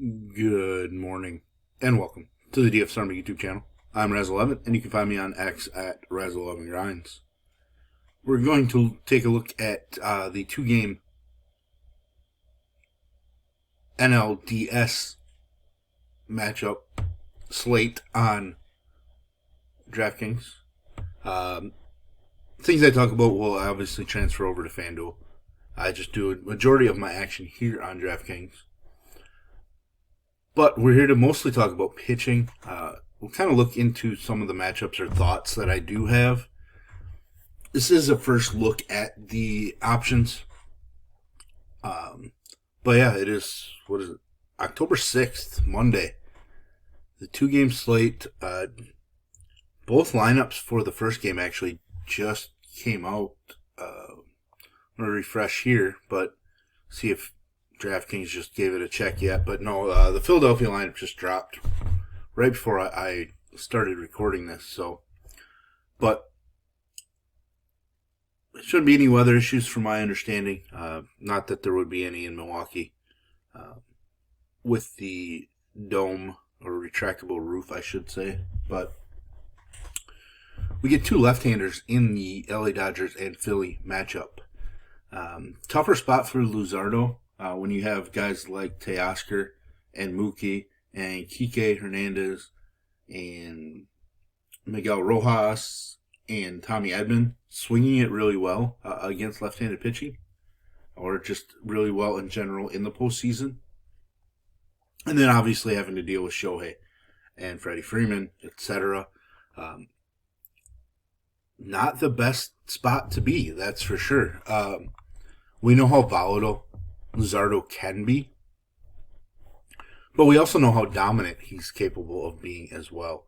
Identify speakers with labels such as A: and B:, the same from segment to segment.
A: Good morning, and welcome to the DFS Army YouTube channel. I'm Razzle, and you can find me on X at Razzle11Grinds. We're going to take a look at the two-game NLDS matchup slate on DraftKings. Things I talk about will obviously transfer over to FanDuel. I just do a majority of my action here on DraftKings. But we're here to mostly talk about pitching. We'll kind of look into some of the matchups or thoughts that I do have. This is a first look at the options. But yeah, it is, October 6th, Monday. The two-game slate. Both lineups for the first game actually just came out. I'm going to refresh here, but see if DraftKings just gave it a check yet, but no, the Philadelphia lineup just dropped right before I started recording this. So, but it shouldn't be any weather issues from my understanding. Not that there would be any in Milwaukee with the dome or retractable roof, I should say. But we get two left-handers in the LA Dodgers and Philly matchup. Tougher spot for Luzardo. When you have guys like Teoscar and Mookie and Kike Hernandez and Miguel Rojas and Tommy Edman swinging it really well against left-handed pitching, or just really well in general in the postseason. And then obviously having to deal with Shohei and Freddie Freeman, etc. Not the best spot to be, that's for sure. We know how volatile Luzardo can be, but we also know how dominant he's capable of being as well.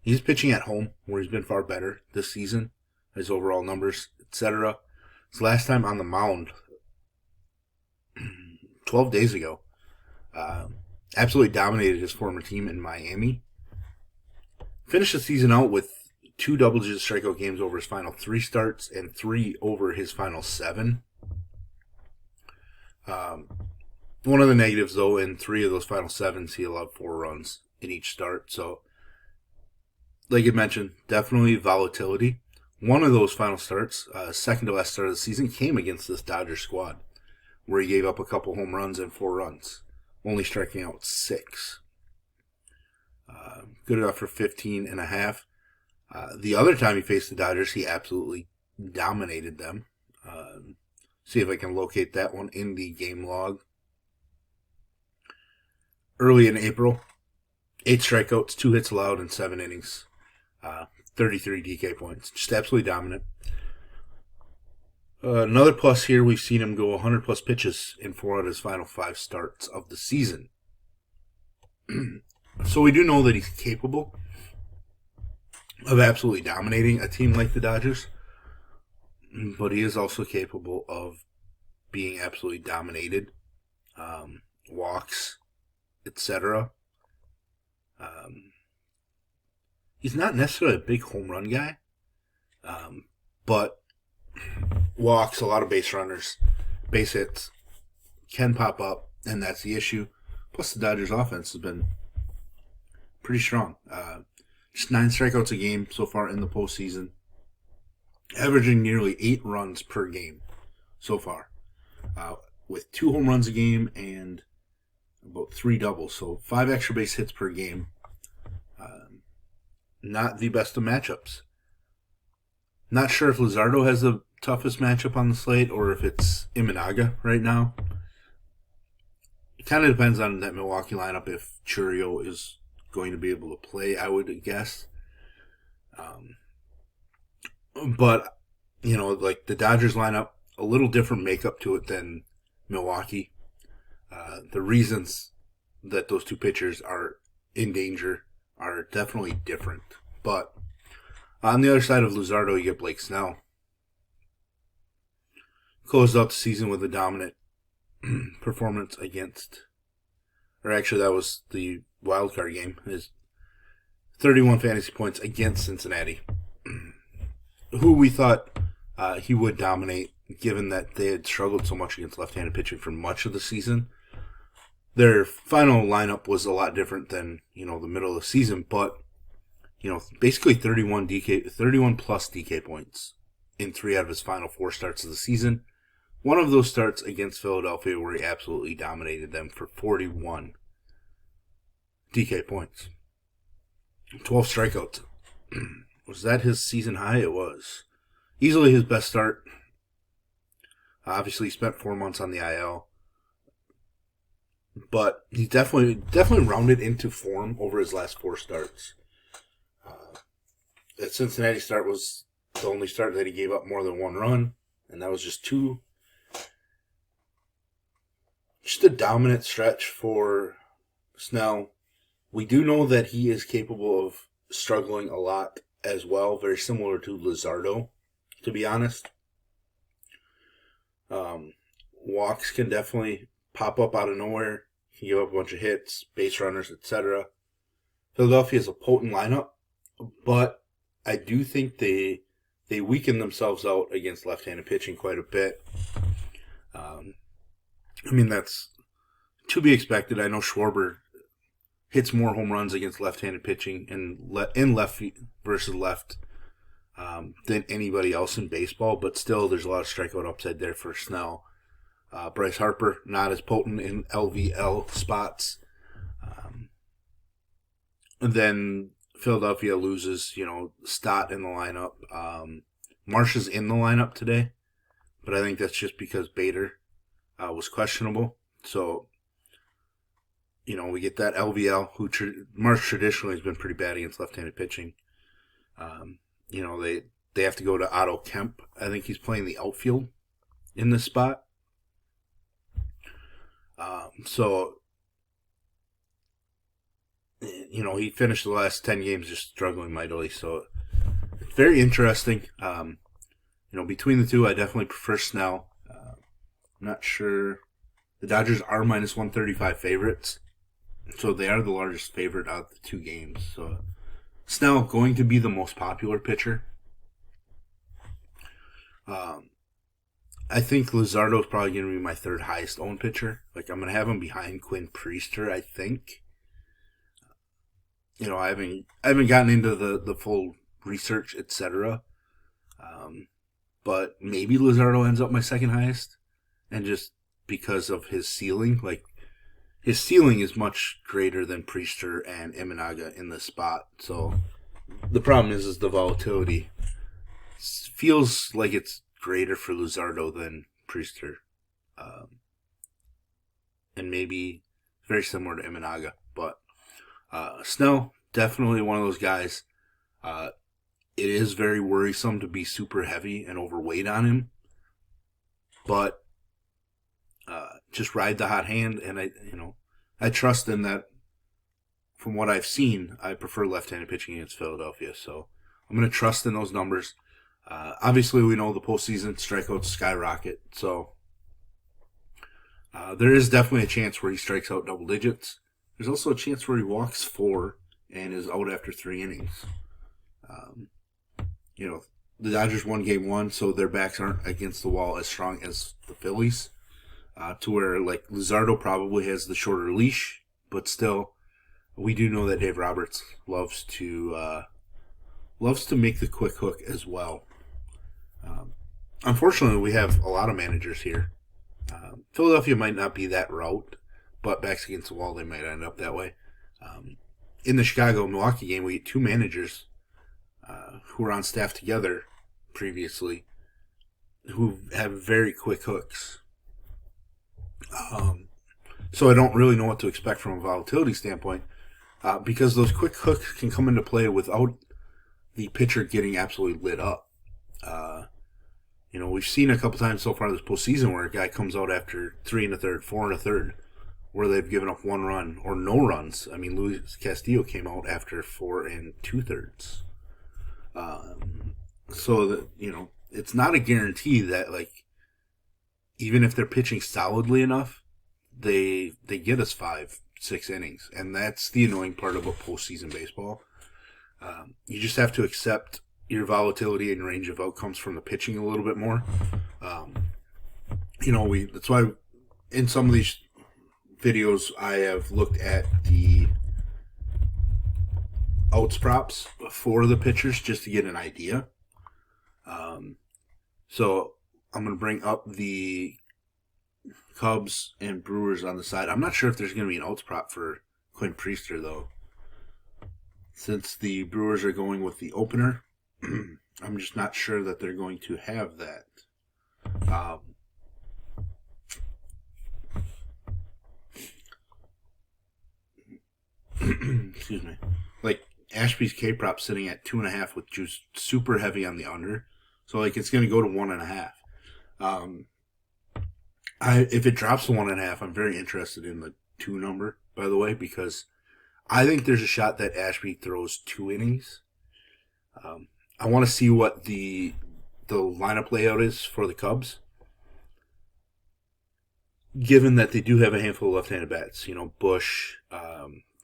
A: He's pitching at home, where he's been far better this season, his overall numbers, etc. His last time on the mound, 12 days ago, absolutely dominated his former team in Miami. Finished the season out with 2 double-digit strikeout games over his final 3 starts and 3 over his final 7. One of the negatives, though, in 3 of those final 7s, he allowed 4 runs in each start. So, like you mentioned, definitely volatility. One of those final starts, second to last start of the season, came against this Dodgers squad, where he gave up a couple home runs and 4 runs, only striking out 6. Good enough for 15 and a half. The other time he faced the Dodgers, he absolutely dominated them. See if I can locate that one in the game log. Early in April, 8 strikeouts, 2 hits allowed in 7 innings, 33 DK points. Just absolutely dominant. Another plus here, we've seen him go 100 plus pitches in 4 out of his final 5 starts of the season. So we do know that he's capable of absolutely dominating a team like the Dodgers. But he is also capable of being absolutely dominated, walks, etc. He's not necessarily a big home run guy, but walks, a lot of base runners, base hits, can pop up, and that's the issue. Plus, the Dodgers' offense has been pretty strong. Just 9 strikeouts a game so far in the postseason. Averaging nearly 8 runs per game so far, with 2 home runs a game and about 3 doubles, so 5 extra base hits per game. Not the best of matchups. Not sure if Luzardo has the toughest matchup on the slate or if it's Imanaga right now. It kind of depends on that Milwaukee lineup if Churio is going to be able to play, I would guess. But, you know, like the Dodgers lineup, a little different makeup to it than Milwaukee. The reasons that those 2 pitchers are in danger are definitely different. But on the other side of Luzardo, you get Blake Snell. Closed out the season with a dominant performance against, or actually that was the wild card game, his 31 fantasy points against Cincinnati, who we thought he would dominate, given that they had struggled so much against left-handed pitching for much of the season. Their final lineup was a lot different than, the middle of the season, but, basically 31 plus DK points in 3 out of his final 4 starts of the season. One of those starts against Philadelphia where he absolutely dominated them for 41 DK points. 12 strikeouts. Was that his season high? It was. Easily his best start. Obviously, he spent 4 months on the IL. But he definitely rounded into form over his last 4 starts. That Cincinnati start was the only start that he gave up more than 1 run, and that was just 2. Just a dominant stretch for Snell. We do know that he is capable of struggling a lot as well, very similar to Luzardo, to be honest. Walks can definitely pop up out of nowhere. He can give up a bunch of hits, base runners, etc. Philadelphia is a potent lineup, but I do think they weaken themselves out against left-handed pitching quite a bit. That's to be expected. I know Schwarber hits more home runs against left-handed pitching in left versus left than anybody else in baseball, but still there's a lot of strikeout upside there for Snell. Bryce Harper, not as potent in LVL spots. And then Philadelphia loses, Stott in the lineup. Marsh is in the lineup today, but I think that's just because Bader was questionable. So, we get that LVL, who Marsh traditionally has been pretty bad against left-handed pitching. They have to go to Otto Kemp. I think he's playing the outfield in this spot. He finished the last 10 games just struggling mightily. So, it's very interesting. Between the two, I definitely prefer Snell. I'm not sure. The Dodgers are minus 135 favorites. So, they are the largest favorite out of the 2 games. So, Snell going to be the most popular pitcher. I think Luzardo is probably going to be my 3rd highest owned pitcher. I'm going to have him behind Quinn Priester, I think. I haven't gotten into the full research, etc. But maybe Luzardo ends up my 2nd highest, and just because of his ceiling, his ceiling is much greater than Priester and Imanaga in this spot. So the problem is the volatility. It feels like it's greater for Luzardo than Priester, and maybe very similar to Imanaga. But Snell, definitely one of those guys. It is very worrisome to be super heavy and overweight on him, but just ride the hot hand, and I trust in that. From what I've seen, I prefer left-handed pitching against Philadelphia, so I'm going to trust in those numbers. Obviously, we know the postseason strikeouts skyrocket, so there is definitely a chance where he strikes out double digits. There's also a chance where he walks 4 and is out after 3 innings. The Dodgers won Game 1, so their backs aren't against the wall as strong as the Phillies, to where Luzardo probably has the shorter leash, but still, we do know that Dave Roberts loves to make the quick hook as well. Unfortunately, we have a lot of managers here. Philadelphia might not be that route, but backs against the wall, they might end up that way. In the Chicago-Milwaukee game, we had 2 managers who were on staff together previously who have very quick hooks. So I don't really know what to expect from a volatility standpoint because those quick hooks can come into play without the pitcher getting absolutely lit up. We've seen a couple times so far this postseason where a guy comes out after 3 1/3, 4 1/3, where they've given up 1 run or no runs. I mean, Luis Castillo came out after 4 2/3. So that it's not a guarantee that even if they're pitching solidly enough, they get us 5-6 innings, and that's the annoying part about postseason baseball. You just have to accept your volatility and range of outcomes from the pitching a little bit more. That's why in some of these videos, I have looked at the outs props for the pitchers just to get an idea. So I'm going to bring up the Cubs and Brewers on the side. I'm not sure if there's going to be an outs prop for Quinn Priester, though. Since the Brewers are going with the opener, I'm just not sure that they're going to have that. Excuse me. Like, Ashby's K-prop sitting at 2.5 with juice super heavy on the under. So, like, it's going to go to 1.5. If it drops to 1.5, I'm very interested in the 2 number, by the way, because I think there's a shot that Ashby throws 2 innings. I want to see what the lineup layout is for the Cubs, given that they do have a handful of left-handed bats. You know, Bush,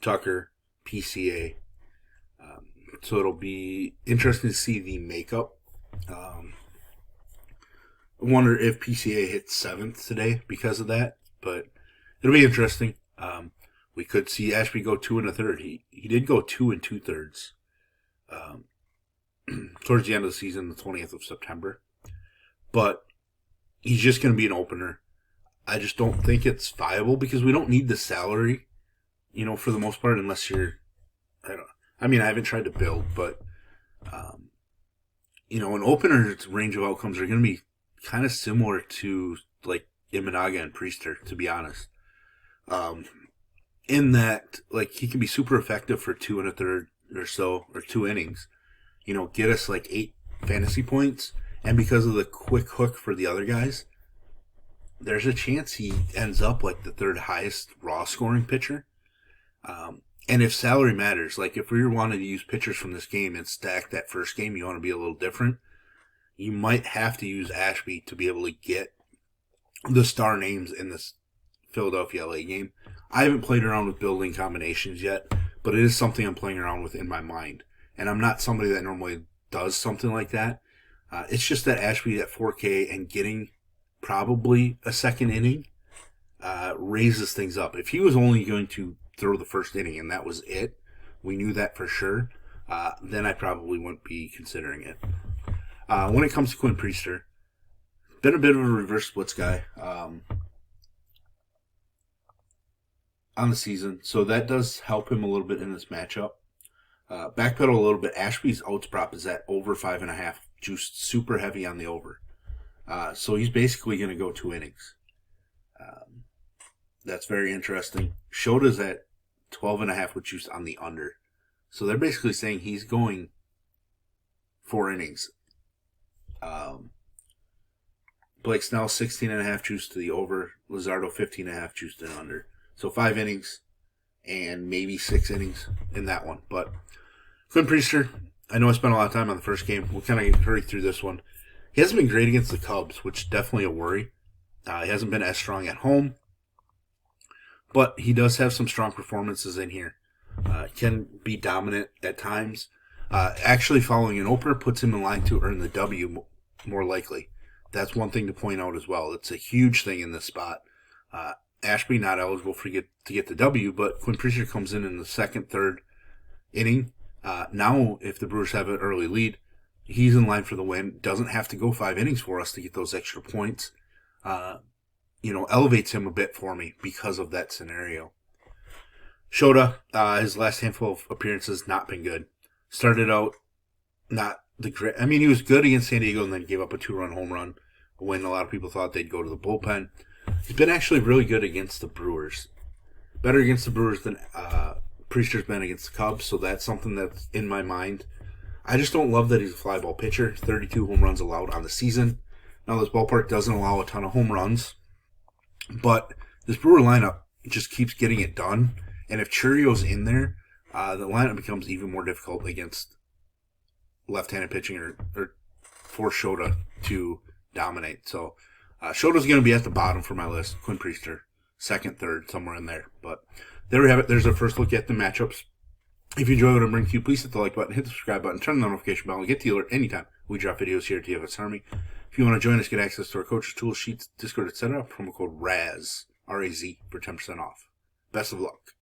A: Tucker, PCA. So it'll be interesting to see the makeup. I wonder if PCA hits 7th today because of that, but it'll be interesting. We could see Ashby go 2 1/3. He did go 2 2/3 towards the end of the season, the 20th of September. But he's just going to be an opener. I just don't think it's viable because we don't need the salary, you know, for the most part, unless you're, I haven't tried to build, but, you know, an opener's range of outcomes are going to be kind of similar to, like, Imanaga and Priester, to be honest. In that, like, he can be super effective for 2 1/3 or so, or 2 innings. You know, get us, like, 8 fantasy points, and because of the quick hook for the other guys, there's a chance he ends up, like, the 3rd highest raw scoring pitcher. And if salary matters, like if we were wanting to use pitchers from this game and stack that first game, you want to be a little different, you might have to use Ashby to be able to get the star names in this Philadelphia LA game. I haven't played around with building combinations yet, but it is something I'm playing around with in my mind. And I'm not somebody that normally does something like that. It's just that Ashby at 4K and getting probably a second inning raises things up. If he was only going to throw the first inning and that was it, we knew that for sure, then I probably wouldn't be considering it. When it comes to Quinn Priester, been a bit of a reverse splits guy on the season, so that does help him a little bit in this matchup. Backpedal a little bit, Ashby's outs prop is at over 5.5, juiced super heavy on the over. So he's basically going to go 2 innings. That's very interesting. Shota's at 12.5 with juice on the under. So they're basically saying he's going 4 innings. Blake Snell, 16.5 juice to the over. Luzardo, 15.5 juice to the under. So 5 innings and maybe 6 innings in that one. But Quinn Priester, I know I spent a lot of time on the first game. We'll kind of hurry through this one. He hasn't been great against the Cubs, which is definitely a worry. He hasn't been as strong at home. But he does have some strong performances in here. Can be dominant at times. Actually, following an opener puts him in line to earn the W more likely. That's one thing to point out as well. It's a huge thing in this spot. Ashby not eligible to get the W, but Quinn Priester comes in the 2nd, 3rd inning. Now, if the Brewers have an early lead, he's in line for the win. Doesn't have to go 5 innings for us to get those extra points. Elevates him a bit for me because of that scenario. Shota, his last handful of appearances, not been good. Started out not the great. I mean, he was good against San Diego and then gave up a 2-run home run when a lot of people thought they'd go to the bullpen. He's been actually really good against the Brewers. Better against the Brewers than Priester's been against the Cubs, so that's something that's in my mind. I just don't love that he's a fly ball pitcher. 32 home runs allowed on the season. Now, this ballpark doesn't allow a ton of home runs, but this Brewer lineup just keeps getting it done. And if Churio's in there, the lineup becomes even more difficult against left-handed pitching or for Shota to dominate. So Shota's going to be at the bottom for my list. Quinn Priester, 2nd, 3rd, somewhere in there. But there we have it. There's our first look at the matchups. If you enjoy what I'm bringing to you, please hit the like button, hit the subscribe button, turn the notification bell, and get the alert anytime we drop videos here at DFS Army. If you want to join us, get access to our coaches, tools, sheets, Discord, etc., promo code RAZ, R-A-Z, for 10% off. Best of luck.